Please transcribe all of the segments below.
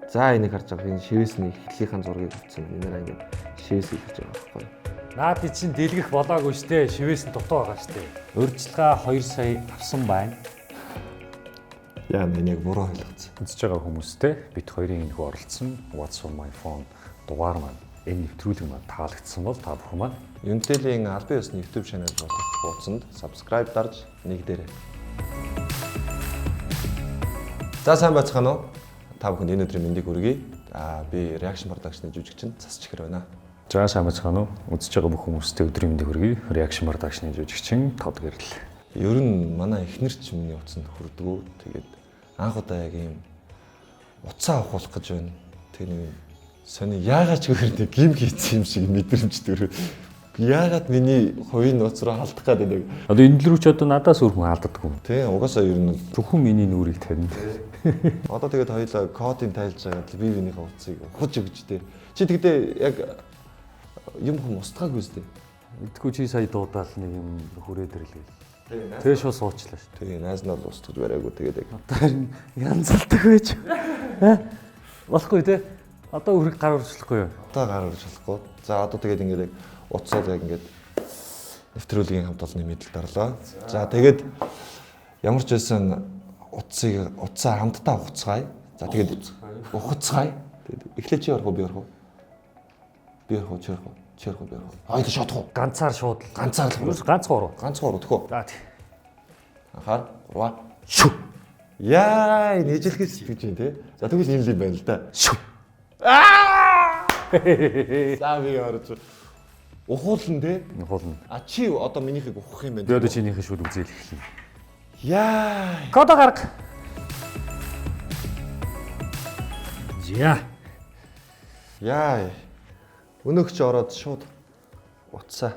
За энийг харж байгаа энэ шивээсний эхлэлийнхэн зургийг авсан. Энээр ингээд шивээс илгэж байгаа байхгүй. Наад чинь дэлгэх болоогүй штэ. Шивээс нь дутуу байгаа штэ. Урьдчилгаа 2 сая авсан байна. Яа энийг буруу ойлгоцсон. Үзэж байгаа хүмүүстэй бид хоёрын энэ хүү оролцсон What's on my phone дугаар маань энэ нэвтрүүлэг маань таалагдсан бол та бүхэн маань Юнтэлийн албан ёсны YouTube channel болох хуудсанд subscribe дарж нэгдээрэй. За сайн байцгаана уу? Та бүхэнд энэ өдрийн мэндийг хүргэе. Би Reaction Production-ы жүжигчин Цасчихэр байна. За сайн байцгаана уу? Үзэж байгаа бүх хүмүүстэй өдрийн мэндийг хүргэе. Reaction Production-ы жүжигчин Тод Гэрэл. Ер нь манай эхнэр ч миний утсанд хүрдгүү. Тэгээд анх удаа яг ийм утсаа авахулах гэж байна. Тэр нэг сони яагаад ч гэхээр нэг гим хийсэн юм шиг мэдрэмж төрөө. Яагаад миний хувийн нууц руу халдах гэдэг. Одоо энэ л рүү ч одоо надаас өөр хүн алддаггүй. Тийм угаасаа ер нь Зөвхөн миний нүрийг тарина. одоо тэгээд хоёулаа кодыг тайлж байгаад би бинийхээ утсыг ухаж өгч тээ. Чи тэгтээ яг юм хүм устгаагүй зү. Мэдгүй чи сая дуудаал нэг юм хүрээд ирлээ. Тэгээ шууд суучлаа шүү. Тэгээ найз нь бол устгаж бариагүй тэгээд яг Одоо янзалдаг байж. Болохгүй те. Одоо үрийг гар урчлахгүй юу? одоо гар урж болохгүй. За одоо тэгээд ингээд яг утсаад яг ингээд нэвтрүүлгийн хамт олонны мэдлэг дарлаа. За тэгээд ямар ч байсан утсаа хамтдаа ухацгаая. За тэгээд ухацгаая. Тэгээд эхлээд чи орох уу би орох уу? Би орох уу чи орох уу? Чи орох уу би орох уу? Хоёул шатах уу? Ганцаар шууд л. Ганцаар л Юус ганцхан уруу. ганцхан уруу төхөө. За тий. Анхаар 3 шү. Яа энэ ижлэхээс сэтгэж байна те. За тэгвэл ийм л юм байна л да. Шү. За би орж ухуулна те. Хуулна. А чи одоо минийхийг ухах юм байна. Би одоо чинийхээ шууд үзэл эхлэе. Яа. Кодо гарга. Яа. Яа. Өнөөгч ороод шууд утсаа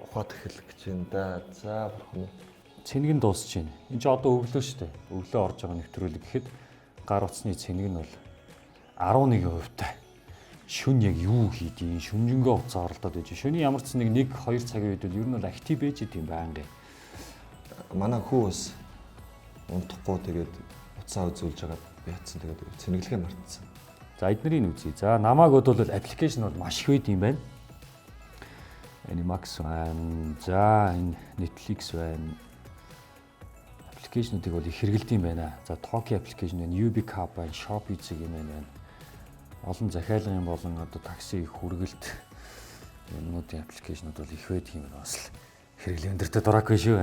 ухаад эхэлэх гэж байна да. За бурхан. Цэнийг нь дуусч байна. Энд чи одоо өглөө шүү дээ. Өглөө орж байгаа нэвтрүүлэг гэхэд гар утасны цэнийг нь бол 11% таа. Шүн яг юу хийдیں۔ Шүнжэнгөө уцаа оролдоод байж. Шөний ямар ч нэг 1-2 цагийн үед ер нь бол актив байж идэм байнга. Манай хүү бас унтахгүй тэгээд утсаа үзүүлж хагаад яатсан тэгээд цэнэглэгээ мартсан. За эднэрийг үзье. За намайг бодвол аппликейшн бол маш их байд юм байна. Animax байна. За энэ Netflix байна. Аппликейшнуудыг бол их хэрэгэлдэг юм байна. За Toki аппликейшн байна, UbiCab байна, Shopee зэг юм байна. Олон захиалгын болон одоо такси хүргэлт юмнуудын аппликейшнууд бол их байдаг юм байна. Бас л хэрэглээ өндөртөө дураагүй шүү,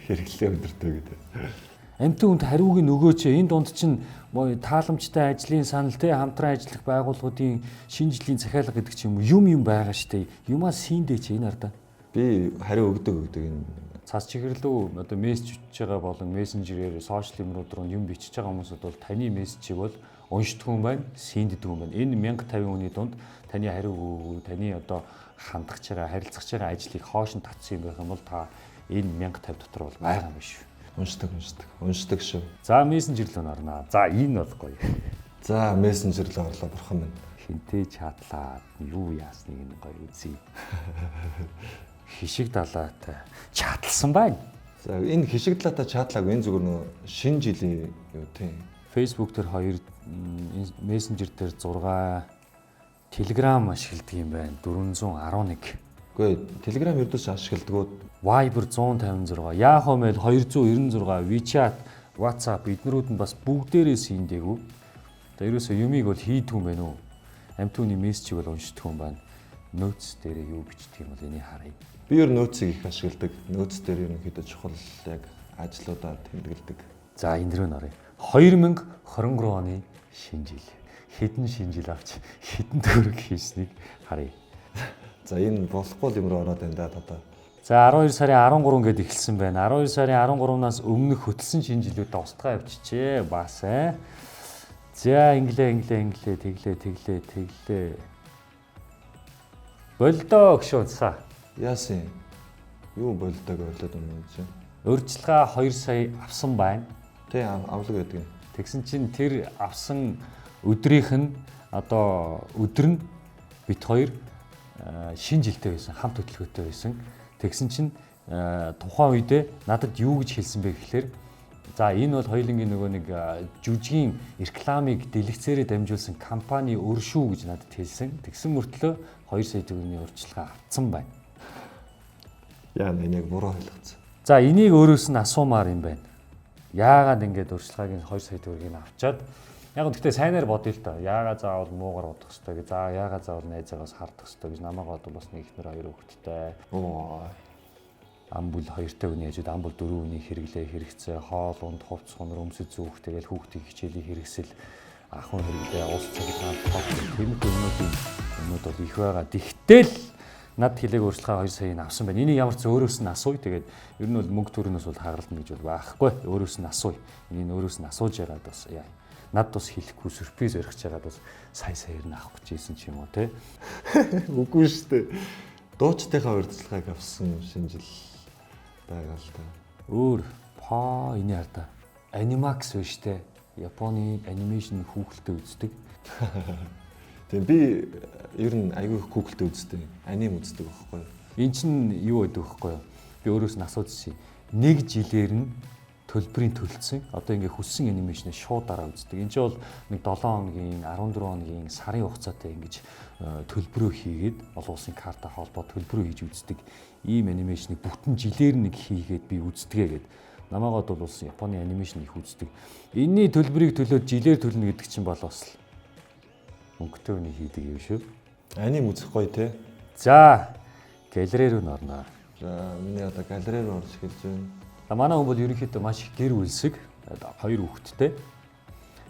Хэрэглээ өдөртөө гэдэг. Амьтан хүнд хариуг нь өгөөч. Энэ дунд чинь тааламжтай ажлын санал те хамтран ажиллах байгууллагуудын шинэ жилийн захиалга гэдэг ч юм байгаа штэ. Юмаа синдээч энэ ардаа. Би хариу өгдөг энэ Цас чигэрлүү одоо мессеж үтж байгаа болон мессенжерээр сошиал юмрууд руу юм бичиж байгаа хүмүүсд бол таны мессежийг бол уншдаг юм байна, синддэг юм байна. Энэ 1050 хүний дунд таны хариу өгөөгүй, таны одоо хандгаж байгаа, харилцаж байгаа ажлыг хоошин татсан юм байх юм бол та энэ 1050 дотор бол байгаа юм биш үү? Уншдаг шүү. За мессенжер рүү орноо. За энэ бол гоё. За мессенжер рүү орлоо бурхан минь. Хинтээ чатлаад юу яасныг нь гоё үзье. Хишиг далаатай чатлсан байна. За энэ хишиг далаатай чатлааг энэ зүгээр нөө шинэ жилийн юу тийм. Facebook дээр 2, мессенжер дээр 6, Telegram ашигладаг юм байна. 411. Үгүй Telegram ердөөс ашигладаг. Viber 156, Yahoo Mail 296, WeChat, WhatsApp эднэрүүд нь бас бүгдээрээ синдээгүй. Одоо ерөөсөө юмыг бол хийдэг юм байна уу? Амтууны мессежийг бол уншдаг юм байна. Notes дээр юу бичдэг юм бол энийг харъя. Би ер нь нөөцийг их ашигладаг. Нөөц дээр ерөнхийдөө чухал яг ажлуудаа тэмдэглэдэг. За энэ рүү нөрөө. 2023 оны шинэ жил. Хэдэн шинэ жил авч хэдэн төгрөг хийснийг харъя. За энэ болохгүй юм руу ороод байна да одоо. За 12 сарын 13 гээд эхэлсэн байна. 12 сарын 13-наас өмнөх хөтлсөн шинэ жилүүдэд устгаа явчихжээ. Бас За теглээ. Болдоо гшуунсаа. Яасан? Юу болдог ойлоод юм чинь. Урьдчилгаа 2 сая авсан байна. Тэ авлаг байдаг. Тэгсэн чинь тэр авсан өдрийнх нь одоо өдөр нь бит хоёр шинэ жилтэй байсан, хамт хөтөлбөртэй байсан. Тэгсэн чинь тухайн үедээ надад юу гэж хэлсэн бэ гэхээр За энэ бол хоёулынгийн нөгөө нэг жүжигийн рекламыг дэлгэцээрээ дамжуулсан компани өр шүү гэж надад хэлсэн. Тэгсэн мөртлөө 2 сая төгрөгийн урьдчилгаа авцсан байна. Яа энийг буруу ойлгоцсон. За энийг өөрөөс нь асуумаар юм байна. Яагаад ингэж урьдчилгааг 2 сая төгрөгийг авчаад яг гэхдээ сайнаар бодъё л та. Яагаад заавал муугар бодох хэрэгтэй гэж. За яагаад заавал найзаагаас хардах хэрэгтэй гэж намайг бодвол бас нэг ихнэр 2 хүүхэдтэй. Амбул 2-тай хүний хажууд амбул 4 хүний хэрэглээ хэрэгцээ, хоол унд хувцс хонор өмсөж зүүх тэгэл хүүхдийн хичээлийн хэрэгсэл ахын хэрэглээ улс цахилгаан тэмдэг юмнууд бол их байгаа. Тэгтэл над хилэг өөрчлөлтөө 2 саяыг авсан байна. Энийг ямар ч өөрөөс нь асууя. Тэгээд ер нь бол мөнгө төрөнөөс бол хагаралтна гэж бол байхгүй. Өөрөөс нь асууя. Энийг өөрөөс нь асууж яагаад бас яа. Над бас хэлэхгүй сюрприз өргөж яагаад бас сая-саяар нь авах гэж ийсэн ч юм уу те. Үгүй шүү дээ. Дуучтайхаа урьдчилгааг авсан шинэ жил байгаа л та. Өөр энэ хараа. Animax биш те. Японы анимашн хүүхэлтэй үздэг. Тийм би ер нь айгүй их Google-тэй үздэг. Аним үздэг байхгүй юу? Эн чинь юу гэдэг вэ вэ? Би өөрөөс нь асууж байна. Нэг жилээр нь төлбөрийн төлцсөн. Одоо ингээ хүссэн анимашныг шууд дараа үздэг. Энд чинь бол нэг 7 хоногийн, 14 хоногийн сарын хугацаатай ингэж төлбөрөө хийгээд олон улсын карта холбоо төлбөрөө хийж үздэг. Ийм анимашныг бүтэн жилээр нэг хийгээд би үздгээ гэдэг. Намайгаад бол улсын Японы анимашн их үздэг. Энийний төлбөрийг төлөөд жилээр төлнө гэдэг чинь бол бас мөнгөтэй хүний хийдэг юм шүү. Аним үзэх гоё те. За, галерей руу орноо. За, миний одоо галерей руу орж эхэлж байна. Манай хүн бол ерөнхийдөө маш их гэр бүлсэг, 2 хүүхэдтэй.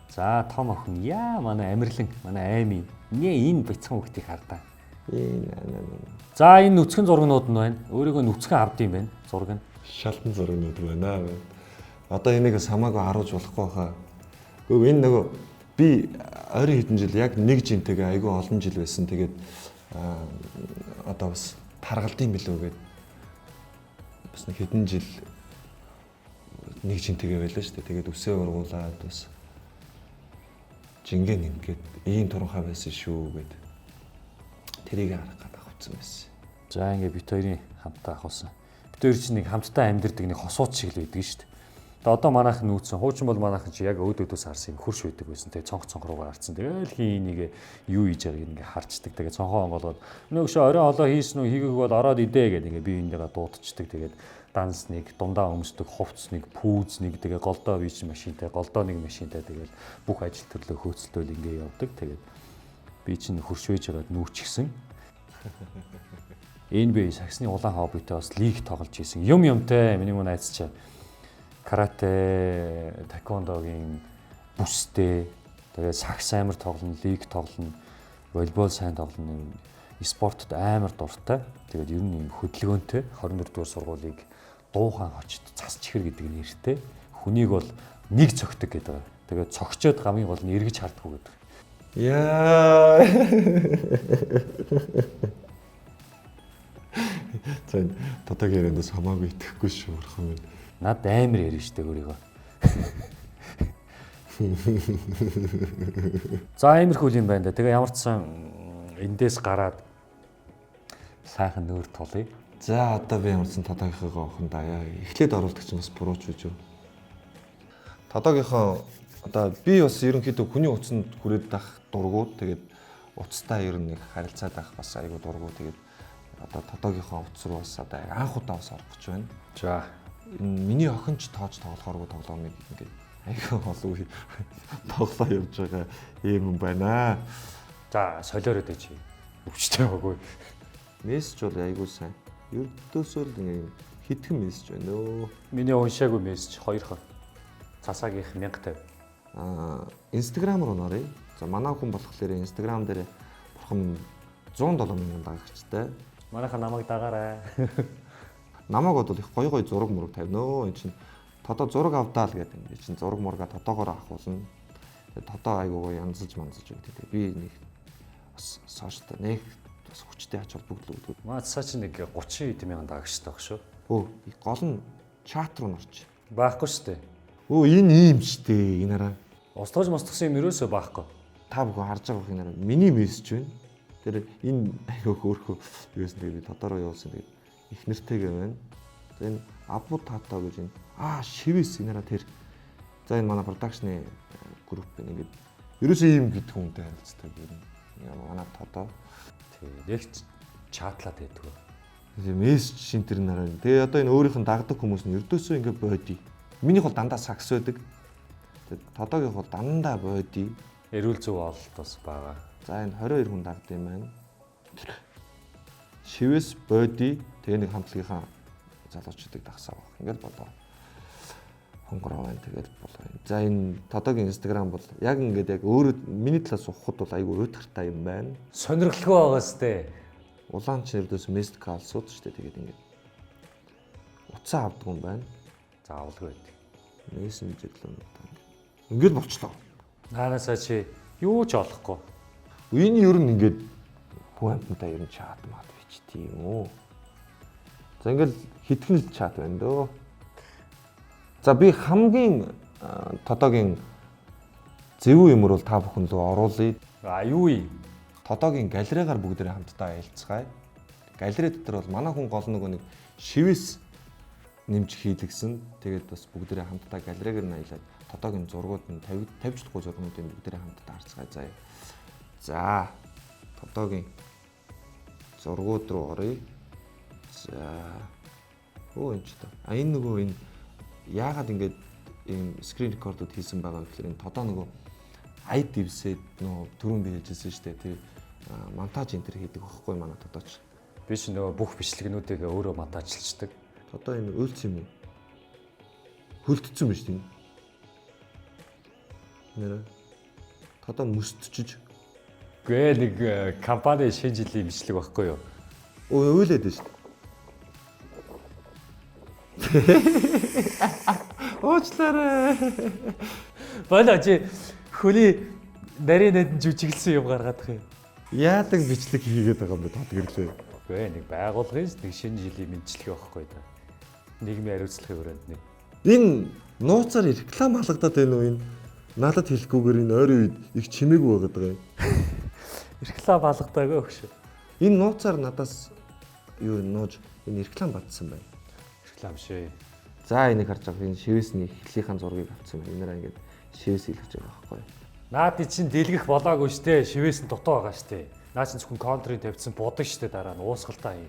За, том охин яа манай Амирлан, манай Айми. Энэ бяцхан хүүхдийг хардаа. За, энэ нүцгэн зургнууд нь байна. Өөрийгөө нүцгэн авд юм байна. Зураг нь. Шалтан зургнууд байна. Одоо энийг самаагүй харуулж болохгүй хаа. Гэхдээ энэ нөгөө би ойрын хэдэн жил яг нэг жинтэйгээ айгүй олон жил байсан. Тэгээд одоо бас таргалдсан билүү гээд бас нэг хэдэн жил нэг жинтэйгээ байлаа шүү дээ. Тэгээд үсээ ургуулад бас жингээ ингээд ийм туранхай байсан шүү гээд тэрийг харах гэдэг авцсан байсан. За ингээд бит хоёрын хамтаа авахсан. Бит хоёр чинь нэг хамтдаа амьдэрдэг нэг хосууд шиг л байдаг шүү дээ. Тэгээ одоо манайх нүүцэн хуучин бол манайхан чи яг өөдөөдөөс харсан юм хурш байдаг байсан. Тэгээ цонх руугаа харцсан. Тэгээл хин энийг юу хийж байгааг ингээ харцдаг. Тэгээ цонхоо онгоолоод нөгөөшөө орой холоо хийсэн үү хийгээг бол ороод идэ гэдэг ингээ би эндээ дуудчихдаг. Тэгээд дансник, дундаа өмсдөг, хувцсник, пүүзник, тэгээ голдоо вич машинтай, голдоо нэг машинтай тэгээд бүх ажил төрлөө хөөцөлтөөл ингээ явдаг. Тэгээд би чинь хурш вэж байгаад нүүчихсэн. NBA саксны улаан хоббитой бас лиг тоглож ийсэн. Юмтай миний мөн найз чи карате, таеквондогийн бүстэй тэгээ сакс амар тоглоно, лиг тоглоно, волейбол сайн тоглоно, спортод амар дуртай. Тэгээд ер нь хөдөлгөөнтэй 24 дугаар сургуулийг дуухан хочд цас чихэр гэдэг нэртэй. Хүнийг бол нэг цогтөг гэдэг. Тэгээд цогчоод гамын гол нь эргэж хардггүй гэдэг. Яа. Зэн татаг яриандас хамаагүй итгэхгүй шүү бурхан минь. Над амар ярина штэ өөрийгөө. За амархүүл юм байна да. Тэгээ ямар ч сан эндээс гараад сайхан нөр тулъя. За одоо би ямар ч сан татагийнхаа охин даяа. Эхлээд оруулдаг чинь бас бурууч үү. Татагийнхаа одоо би бас ерөнхийдөө хүний утсанд хүрээд байх дургууд тэгээд утастай ер нь нэг харилцаад байх бас айгүй дургууд тэгээд одоо татагийнхаа утас руу бас одоо анх удаа бас орох гэж байна. За энэ миний охин ч тоож тоглохооргүй тоглоомыг ингээд айгүй олон үе тоглоо явж байгаа юм байна. за солиороод ич. Өвчтэй байгаагүй. Мессеж бол айгүй сайн. Ердөөсөө л ингээд хитгэн мессеж байна өө. Миний уншаагүй мессеж 2 хон. Цасаагийнх 1050. Instagram руу нөрөө. За манай хүн болохоор Instagram дээр бурхан 107 мянган дагагчтай. Манайха намайг дагаарай. Намайг бол их гоё гоё зураг мураг тавина. Энд чинь тодоо зураг авдаа л гэдэг. Энд чинь зураг мурага тодоогоор авах болно. Тодоо айгуу гоё янзлж манзлж өгдөг. Би нэг бас соштой нэг бас хүчтэй ач холбогдол өгдөг. Маацаа чи нэг 30 эд мянган дагагчтай баг шүү. Өө гол нь чат руу норч. Баахгүй шүү дээ. Өө энэ ийм ч дээ энэ хараа. Устгаж мостгсон юм ерөөсөө баахгүй. Та бүхэн харж байгаа энэ хараа. Миний мессеж байна. Тэр энэ айгуу хөөрхөө юусэн тэгээд би тодороо явуулсан тэгээд их нэртэйгээ байна. Энэ абу татаа гэж энэ шивээс энэраа тэр За энэ манай продакшны групп ингээд ерөөсөө ийм гэдэг хүнтэй харилцдаг юм. Манай тодоо. Тэг нэг чатлаад байдгүй. Тэгээ мессеж шинтер нараа. Тэгээ одоо энэ өөрийнх нь дагдаг хүмүүс нь ердөөсөө ингээд боди. Минийх бол дандаа сакс байдаг. Тэгээ тодоогийнх бол дандаа боди. Эрүүл зөв ололт бас байгаа. За энэ 22 хүн дагдаг юм байна. Шивэс боди тэгээ нэг хамтлагийнхаа залуучуудыг дагсаа баг. Ингээд бодоо. Хонгороо байна тэгээд болоо. За энэ тодогийн инстаграм бол яг ингээд яг өөрөө миний талаас ухахад бол айгүй уйтгартай юм байна. Сонирхолтой байгаа сте. Улаан чирдээс мест калсууд шүү дээ тэгээд ингээд уцаа авдаг юм байна. Заавалгүй байдаг. Мессенжер л ингээд болчлоо. Наанасаа чи юу ч олохгүй. Энэ ер нь ингээд хүн амттай ер нь чат мат бич тийм үү. За ингээд хитгэн л чат байна дөө. За би хамгийн тодогийн зөв юмр бол та бүхэн рүү оруулъя. Юу юм? Тодогийн галерегаар бүгдээрээ хамтдаа ээлцгаая. Галерей дотор бол манай хүн гол нэг шивэс нэмж хийлгсэн. Тэгээд бас бүгдээрээ хамтдаа галерейгээр нь аялаад тодогийн зургууд нь 50 жилгүй зургуудыг бүгдээрээ хамтдаа харцгаая заяа. За тодогийн зургууд руу оръё. За энэ ч та. Энэ нөгөө энэ яагаад ингэж ийм скрин рекордууд хийсэн байгаа гэхээр энэ тодоо нөгөө айд дивсэд нөгөө түрүүн би хэлжсэн шүү дээ. Тэр монтаж энэ төр хийдэг байхгүй манай тодооч. Би ч нөгөө бүх бичлэгнүүдийг өөрөө монтажлцдаг. Тодоо энэ үйлц юм уу? Хөлдсөн биз дээ. Нэр тодоо мөсдөж. Гээ нэг компани шинэ жилийн бичлэг байхгүй юу? Уйлээд шүү дээ. Уучлаарай. Болоо чи хөний нарийн нэдэн жүжиглсэн юм гаргаад их юм. Яадаг бичлэг хийгээд байгаа юм бэ тод гэрлээ. Гээ нэг байгуулгын нэг шинэ жилийн мэдчилгээ байхгүй да. Нийгмийн хариуцлагын хүрээнд нэг. Энэ нууцаар реклам халагдаад байна уу энэ? Надад хэлэхгүйгээр энэ ойрын үед их чимээгүй байгаад байгаа юм. Реклам алгадаагүй өгш. Энэ нууцаар надаас юу нууж энэ реклам батсан байна. Реклам шээ. За энийг харж байгаа энэ шивэсний эхлийнхаа зургийг авсан байна. Энээр ингээд шивэс илгэж байгаа байхгүй. Наад чинь дэлгэх болоогүй штэ. Шивээс нь дутуу байгаа штэ. Наа чинь зөвхөн контрыг тавьсан будаг штэ дараа нь уусгалтаа хий.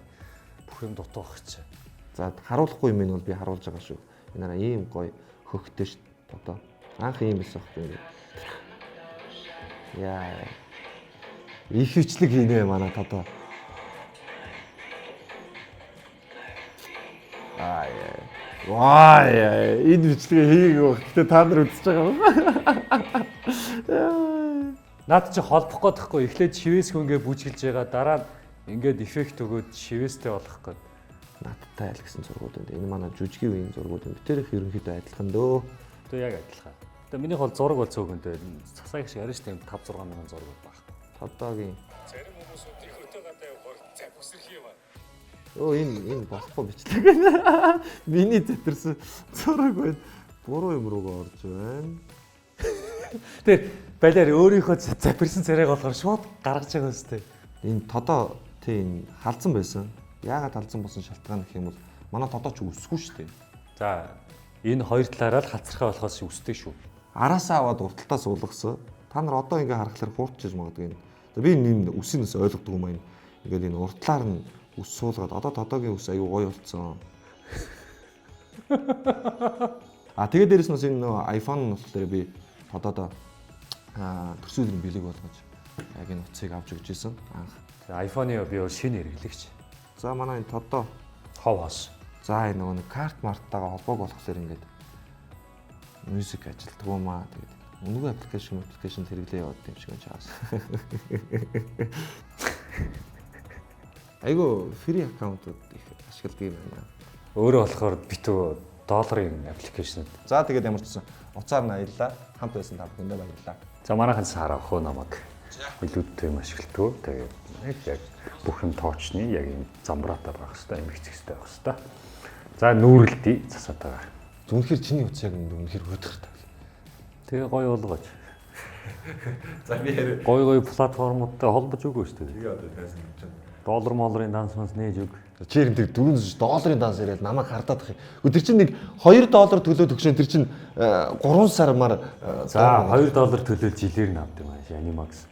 Бүх юм дутуу байх чи. За харуулахгүй юм бол би харуулж байгаа шүү. Энээр ийм гоё хөхтэй штэ. Одоо анх ийм байсан байхгүй. Яа. Их хвчлэг хийнэ манай тодоо. Ваа энэ бичлэгээ хийгээгүй баг. Гэтэ та нар үзэж байгаа юм. Наад чи холбох гэдэгхгүй эхлээд шивээс хөнгөө бүжгэлж байгаа дараа нь ингээд эффект өгөөд шивээстэй болох гээд. Надтай айлгсан зургууд энэ. Энэ манай жүжигийн үеийн зургууд энэ. Тэр их ерөнхийдөө адилхан дөө. Тэ яг адилхан. Тэгээ минийх бол зураг бол цөөхөнтэй. Цасаг шиг ариш тийм 5 6 мянган зураг баг. Тодоогийн Зарим хүмүүсүүд их өтөө гадаа явах зай бүсрэх юм аа. Оо энэ болохгүй бичлэг. Миний зэтэрсэн зураг байна. Буруу юм руугаа орж байна. Тэр балиар өөрийнхөө запирсан царайг болохоор шууд гаргаж байгаа үстэй. Энэ тодоо тийм халдсан байсан. Яагаад халдсан болсон шалтгаан гэх юм бол манай тодоо ч өсгүй шүү дээ. За энэ хоёр талаараа л хацрахаа болохоос өстэй шүү. Араасаа аваад урталтаас уулгасан. Та нар одоо ингээ харахаар хуурчиж магадгүй. Би энэ үсээс ойлгодог юм байна. Ингээд энэ уртлаар нь ус суулгаад одоо тодоогийн ус аюу гоё болцсон. Тэгээд дээрэс нь энэ iPhone болохоор би тодоодоо төрсөн өдрийн бэлэг болгож яг энэ утсыг авч өгч ирсэн. Анх. iPhone-ы би бол шинэ хэрэглэгч. За манай энэ тодоо Ховоос. за энэ нөгөө карт марттайгаа холбоог болохоор ингээд мьюзик ажилтдаг юм аа. Тэгээд үнэгүй аппликейшн хэрэглээ яваад юм шиг байна чаас. Айгу фри аккаунтууд их ашигладаг юм байна. Өөрөө болохоор битүү долларын аппликейшнуд. За тэгээд ямар ч гэсэн уцаар нь аяллаа. Хамт байсан та бүхэндээ баярлалаа. За манайхан сараа хөө намайг илүүдтэй юм ашигладаг. Тэгээд яг бүх юм тоочны яг юм замбраатай байх хэвээр эмгэгцэхтэй байх хэвээр. За нүүрэлтий засаад байгаа. Үнэхээр чиний утас яг үнэхээр хөдөлгөртэй. Тэгээ гоё болгооч. За би Гоё платформудтай холбож өгөө шүү дээ. Тэгээ одоо тайсан гэж байна. Доллар молларын данс манс нээж өг. Чи хэрэг $400 данс яриад намайг хардаад их. Тэр чинь нэг $2 төлөөд өгшөн тэр чинь 3 сармаар За $2 төлөөд жилээр нь авд юм аа анимакс.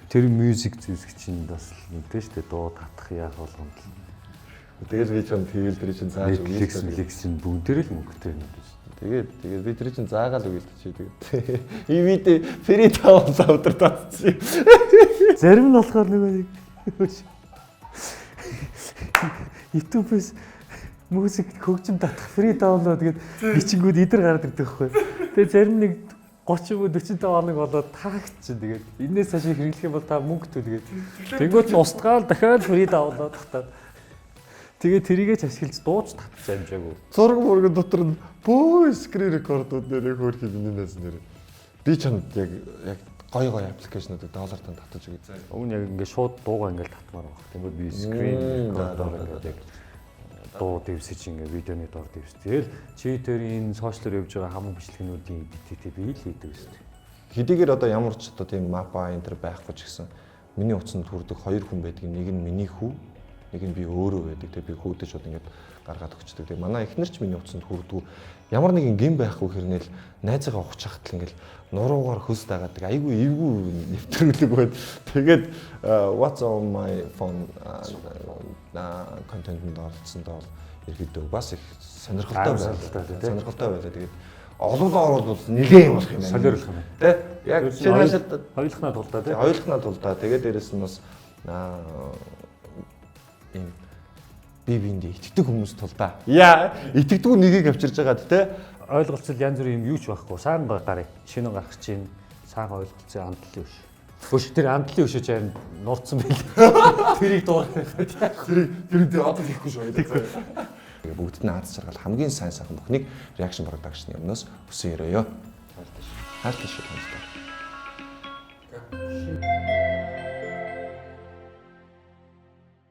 Тэр мьюзик зэвсэг чинь бас нэгтэй шүү дээ дуу татах яах болгонд. Тэгээд би ч юм тэгэл тэр чинь зааж Netflix чинь бүгдээр л мөнгөтэй юм байна. Тэгээд би тэр чинь заагаал өгөл чи тэгээд. Ивид фри таун савдар татчих. Зарим нь болохоор нэг YouTube-с музик хөгжим татах фри даунлоод гээд бичингүүд идэр гараад ирдэг байхгүй. Тэгээд зарим нэг 30 мө 45 хоног болоод таагч чинь тэгээд энээс цааш хэрэглэх юм бол та мөнгө төлгээд тэнгуут нь устгаал дахиад фри даунлоод татаад тэгээд тэрийгээ ашиглаж дууч татчих амжаагүй. Зураг мөргөн дотор нь бөө скрин рекордууд нэрээ хөөх юм нээс нэр. Би чанд яг гой аппликейшнуудыг доллар тань татаж өгье. Уг нь яг ингээд шууд дуугаа ингээд татмаар баг. Тэнгүүд би скрин рекордоор ингээд яг дуу дэвсэж ингээд видеоны доор дэвс. Тэгэл чи тэрийн сошиалэр явж байгаа хамаг бичлэгнүүдийн эдитээ би л хийдэг шүү дээ. Хэдийгээр одоо ямар ч одоо тийм мапа энэ төр байхгүй ч гэсэн миний утсанд хүрдэг 2 хүн байдаг. Нэг нь миний хүү, нэг нь би өөрөө байдаг. Тэгээ би хүүдээ шууд ингээд гаргаад өгчдөг. Тэгээ манай эхнэр ч миний утсанд хүрдэг. Ямар нэгэн гин байхгүй хэрнээл найзаагаа ухаж хахтал ингээд нуруугаар хөс дагаад айгүй эвгүй нэвтрүүлэг байд. Тэгээд what's on my phone контентэнд оролцсондоо ерөөдөө бас их сонирхолтой байлаа. Сонирхолтой байлаа. Тэгээд олоолаа орвол нэлээд юм болох юм байна. Солиорлох юм. Тэ? Яг чи наашаад хоёулахнаа тулдаа тий. Хоёулахнаа тулдаа. Тэгээд дээрэс нь бас ийм биендээ итгэдэг хүмүүс тулдаа. Яа, итгэдэг нэгийг авчирж байгаад те. Ойлголцол янз бүрийн юм юу ч байхгүй. Сайн гарыг шинэ гарах чинь сайхан ойлголцсон амтлын биш. Хөш тэр амтлын өшөөж харин нурцсан байл. Тэрийг дуурайхаа. Тэр одоо хийхгүй шүү. Тэгээ бүгд нь аз жаргал хамгийн сайн сайхан бүхнийг реакшн production-ы өмнөөс хүсэн өрөөё. Хайртай шүү.